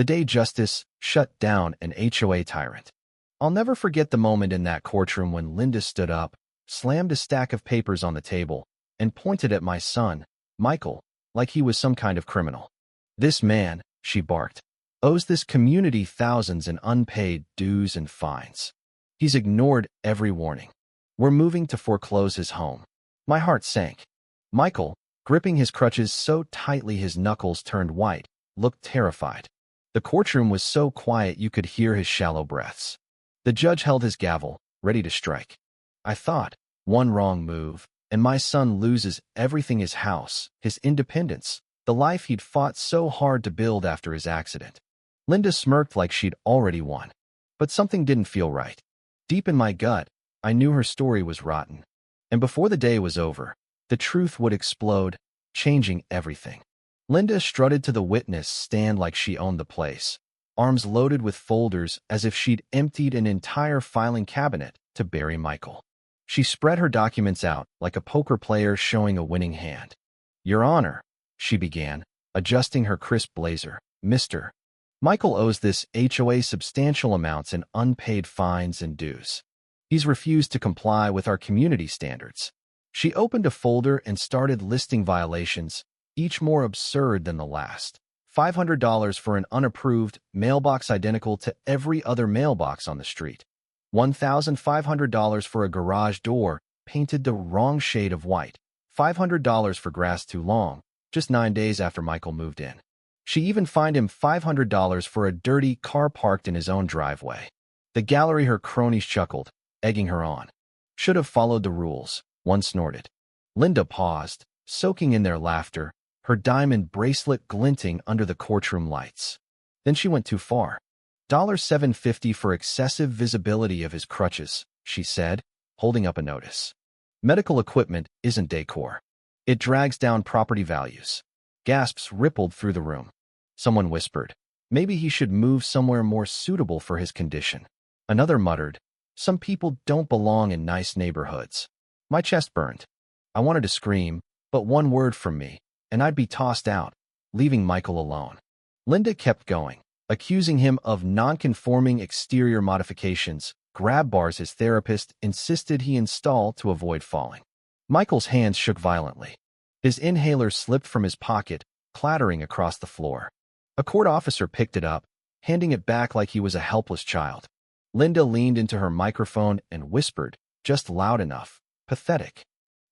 The day justice shut down an HOA tyrant. I'll never forget the moment in that courtroom when Linda stood up, slammed a stack of papers on the table, and pointed at my son, Michael, like he was some kind of criminal. "This man," she barked, "owes this community thousands in unpaid dues and fines. He's ignored every warning. We're moving to foreclose his home." My heart sank. Michael, gripping his crutches so tightly his knuckles turned white, looked terrified. The courtroom was so quiet you could hear his shallow breaths. The judge held his gavel, ready to strike. I thought, one wrong move, and my son loses everything: his house, his independence, the life he'd fought so hard to build after his accident. Linda smirked like she'd already won. But something didn't feel right. Deep in my gut, I knew her story was rotten. And before the day was over, the truth would explode, changing everything. Linda strutted to the witness stand like she owned the place, arms loaded with folders as if she'd emptied an entire filing cabinet to bury Michael. She spread her documents out like a poker player showing a winning hand. "Your Honor," she began, adjusting her crisp blazer, "Mr. Michael owes this HOA substantial amounts in unpaid fines and dues. He's refused to comply with our community standards." She opened a folder and started listing violations, each more absurd than the last. $500 for an unapproved mailbox identical to every other mailbox on the street. $1,500 for a garage door painted the wrong shade of white. $500 for grass too long, just 9 days after Michael moved in. She even fined him $500 for a dirty car parked in his own driveway. The gallery, her cronies chuckled, egging her on. "Should have followed the rules," one snorted. Linda paused, soaking in their laughter, her diamond bracelet glinting under the courtroom lights. Then she went too far. $750 for excessive visibility of his crutches, she said, holding up a notice. "Medical equipment isn't decor. It drags down property values." Gasps rippled through the room. Someone whispered, "Maybe he should move somewhere more suitable for his condition." Another muttered, "Some people don't belong in nice neighborhoods." My chest burned. I wanted to scream, but one word from me, and I'd be tossed out, leaving Michael alone. Linda kept going, accusing him of non-conforming exterior modifications, grab bars his therapist insisted he install to avoid falling. Michael's hands shook violently. His inhaler slipped from his pocket, clattering across the floor. A court officer picked it up, handing it back like he was a helpless child. Linda leaned into her microphone and whispered, just loud enough, "Pathetic."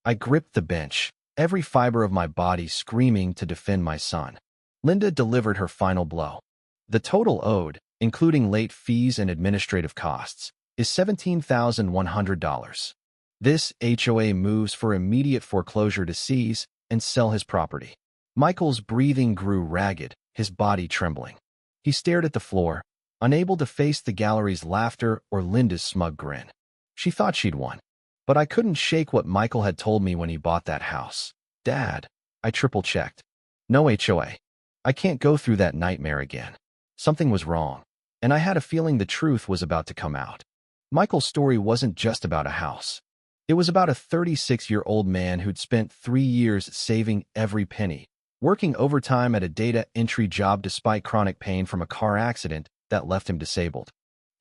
I gripped the bench, every fiber of my body screaming to defend my son. Linda delivered her final blow. "The total owed, including late fees and administrative costs, is $17,100. This HOA moves for immediate foreclosure to seize and sell his property." Michael's breathing grew ragged, his body trembling. He stared at the floor, unable to face the gallery's laughter or Linda's smug grin. She thought she'd won. But I couldn't shake what Michael had told me when he bought that house. "Dad," I triple-checked. "No HOA. I can't go through that nightmare again." Something was wrong, and I had a feeling the truth was about to come out. Michael's story wasn't just about a house. It was about a 36-year-old man who'd spent 3 years saving every penny, working overtime at a data entry job despite chronic pain from a car accident that left him disabled.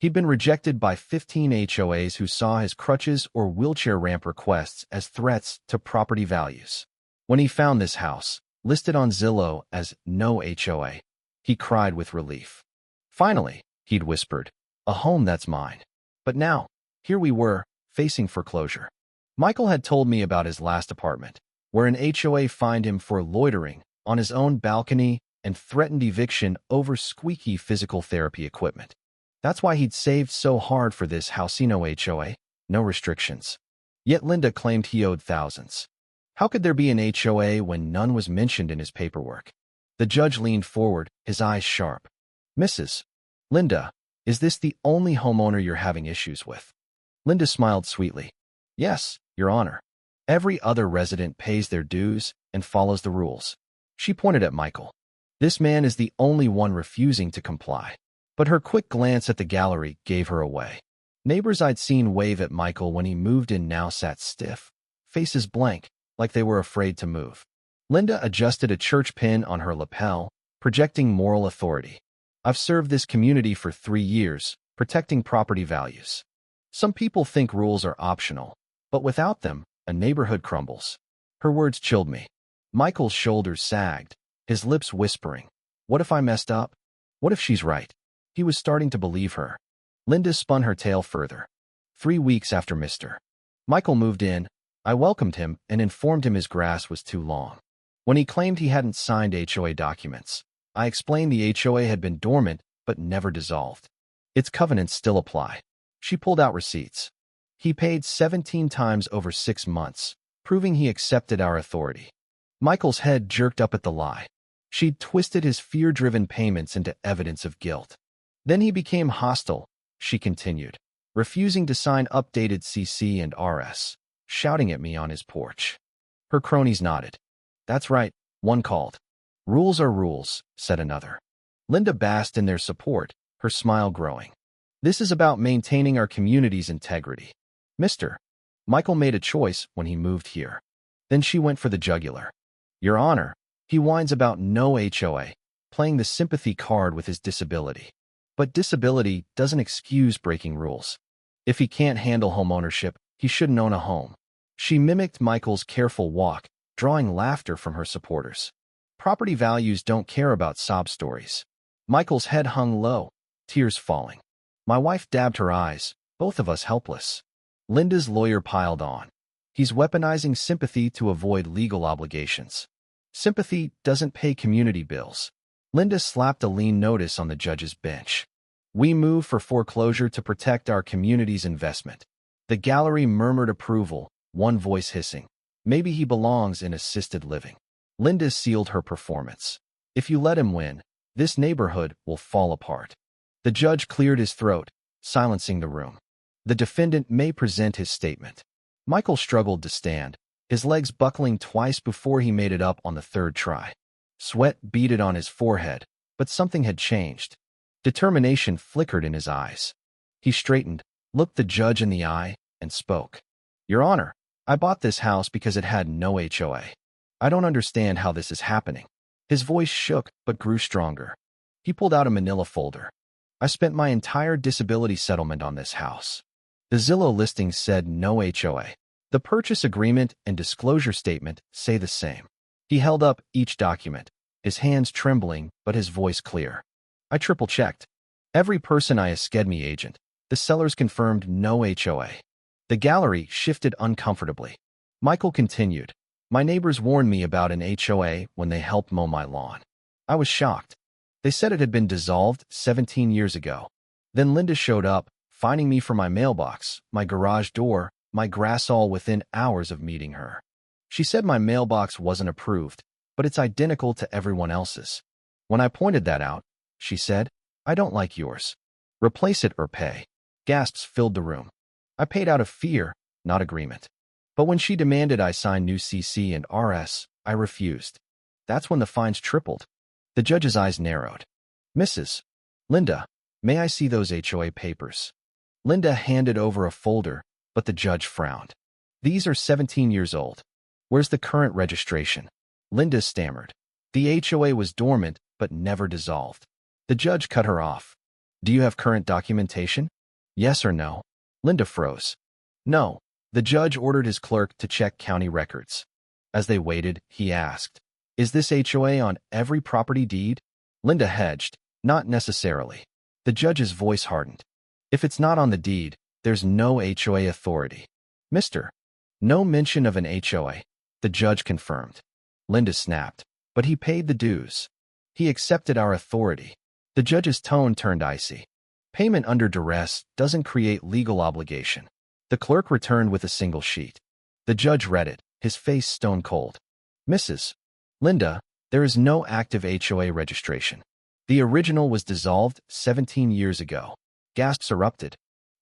He'd been rejected by 15 HOAs who saw his crutches or wheelchair ramp requests as threats to property values. When he found this house, listed on Zillow as no HOA, he cried with relief. "Finally," he'd whispered, "a home that's mine." But now, here we were, facing foreclosure. Michael had told me about his last apartment, where an HOA fined him for loitering on his own balcony and threatened eviction over squeaky physical therapy equipment. That's why he'd saved so hard for this house. No HOA, no restrictions. Yet Linda claimed he owed thousands. How could there be an HOA when none was mentioned in his paperwork? The judge leaned forward, his eyes sharp. "Mrs. Linda, is this the only homeowner you're having issues with?" Linda smiled sweetly. "Yes, Your Honor. Every other resident pays their dues and follows the rules." She pointed at Michael. "This man is the only one refusing to comply." But her quick glance at the gallery gave her away. Neighbors I'd seen wave at Michael when he moved in now sat stiff, faces blank, like they were afraid to move. Linda adjusted a church pin on her lapel, projecting moral authority. I've served this community for 3 years, protecting property values. Some people think rules are optional, but without them, a neighborhood crumbles. Her words chilled me. Michael's shoulders sagged, his lips whispering, "What if I messed up? What if she's right?" He was starting to believe her. Linda spun her tale further. 3 weeks after Mr. Michael moved in, I welcomed him and informed him his grass was too long. When he claimed he hadn't signed HOA documents, I explained the HOA had been dormant but never dissolved. Its covenants still apply. She pulled out receipts. He paid 17 times over 6 months, proving he accepted our authority. Michael's head jerked up at the lie. She'd twisted his fear-driven payments into evidence of guilt. Then he became hostile, she continued, refusing to sign updated CC and RS, shouting at me on his porch. Her cronies nodded. "That's right," one called. "Rules are rules," said another. Linda basked in their support, her smile growing. "This is about maintaining our community's integrity. Mr. Michael made a choice when he moved here." Then she went for the jugular. "Your Honor, he whines about no HOA, playing the sympathy card with his disability. But disability doesn't excuse breaking rules. If he can't handle homeownership, he shouldn't own a home." She mimicked Michael's careful walk, drawing laughter from her supporters. Property values don't care about sob stories. Michael's head hung low, tears falling. My wife dabbed her eyes, both of us helpless. Linda's lawyer piled on. "He's weaponizing sympathy to avoid legal obligations. Sympathy doesn't pay community bills." Linda slapped a lean notice on the judge's bench. "We move for foreclosure to protect our community's investment." The gallery murmured approval, one voice hissing, "Maybe he belongs in assisted living." Linda sealed her performance. "If you let him win, this neighborhood will fall apart." The judge cleared his throat, silencing the room. "The defendant may present his statement." Michael struggled to stand, his legs buckling twice before he made it up on the third try. Sweat beaded on his forehead, but something had changed. Determination flickered in his eyes. He straightened, looked the judge in the eye, and spoke. "Your Honor, I bought this house because it had no HOA. I don't understand how this is happening." His voice shook but grew stronger. He pulled out a manila folder. "I spent my entire disability settlement on this house. The Zillow listing said no HOA. The purchase agreement and disclosure statement say the same." He held up each document, his hands trembling but his voice clear. "I triple-checked. Every person I asked me agent. The sellers confirmed no HOA." The gallery shifted uncomfortably. Michael continued. "My neighbors warned me about an HOA when they helped mow my lawn. I was shocked. They said it had been dissolved 17 years ago. Then Linda showed up, finding me for my mailbox, my garage door, my grass all within hours of meeting her. She said my mailbox wasn't approved, but it's identical to everyone else's. When I pointed that out, she said, 'I don't like yours. Replace it or pay.'" Gasps filled the room. I paid out of fear, not agreement. But when she demanded I sign new CC and RS, I refused. That's when the fines tripled. The judge's eyes narrowed. "Mrs. Linda, may I see those HOA papers?" Linda handed over a folder, but the judge frowned. "These are 17 years old. Where's the current registration?" Linda stammered. "The HOA was dormant but never dissolved." The judge cut her off. "Do you have current documentation? Yes or no?" Linda froze. "No." The judge ordered his clerk to check county records. As they waited, he asked, "Is this HOA on every property deed?" Linda hedged, "Not necessarily." The judge's voice hardened. "If it's not on the deed, there's no HOA authority." "Mr. No mention of an HOA," the judge confirmed. Linda snapped, "But he paid the dues. He accepted our authority." The judge's tone turned icy. "Payment under duress doesn't create legal obligation." The clerk returned with a single sheet. The judge read it, his face stone cold. "Mrs. Linda, there is no active HOA registration. The original was dissolved 17 years ago." Gasps erupted.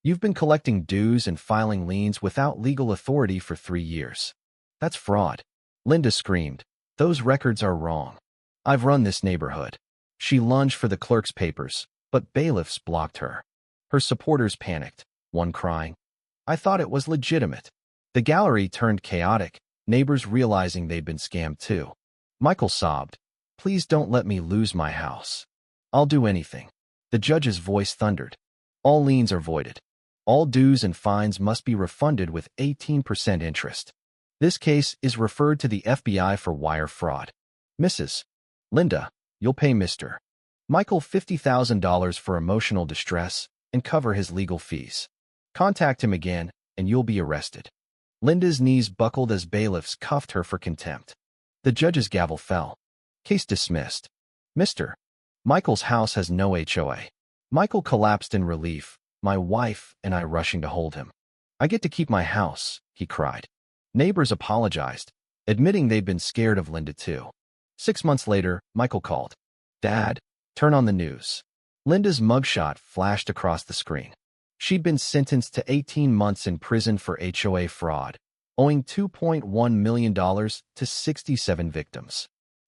"You've been collecting dues and filing liens without legal authority for 3 years. That's fraud." Linda screamed. "Those records are wrong. I've run this neighborhood." She lunged for the clerk's papers, but bailiffs blocked her. Her supporters panicked, one crying, "I thought it was legitimate." The gallery turned chaotic, neighbors realizing they'd been scammed too. Michael sobbed, "Please don't let me lose my house." I'll do anything. The judge's voice thundered. All liens are voided. All dues and fines must be refunded with 18% interest. This case is referred to the FBI for wire fraud. Mrs. Linda, you'll pay Mr. Michael $50,000 for emotional distress and cover his legal fees. Contact him again, and you'll be arrested. Linda's knees buckled as bailiffs cuffed her for contempt. The judge's gavel fell. Case dismissed. Mr. Michael's house has no HOA. Michael collapsed in relief, my wife and I rushing to hold him. I get to keep my house, he cried. Neighbors apologized, admitting they'd been scared of Linda too. 6 months later, Michael called. Dad, turn on the news. Linda's mugshot flashed across the screen. She'd been sentenced to 18 months in prison for HOA fraud, owing $2.1 million to 67 victims.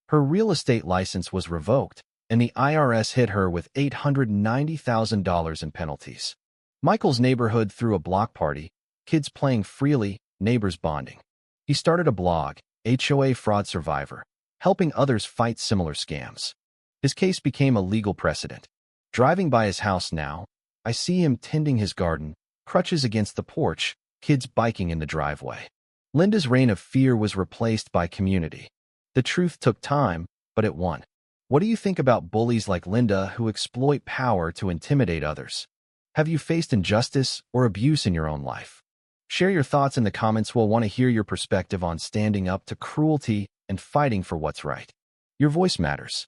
Her real estate license was revoked, and the IRS hit her with $890,000 in penalties. Michael's neighborhood threw a block party, kids playing freely, neighbors bonding. He started a blog, HOA Fraud Survivor, helping others fight similar scams. His case became a legal precedent. Driving by his house now, I see him tending his garden, crutches against the porch, kids biking in the driveway. Linda's reign of fear was replaced by community. The truth took time, but it won. What do you think about bullies like Linda who exploit power to intimidate others? Have you faced injustice or abuse in your own life? Share your thoughts in the comments. We'll want to hear your perspective on standing up to cruelty and fighting for what's right. Your voice matters.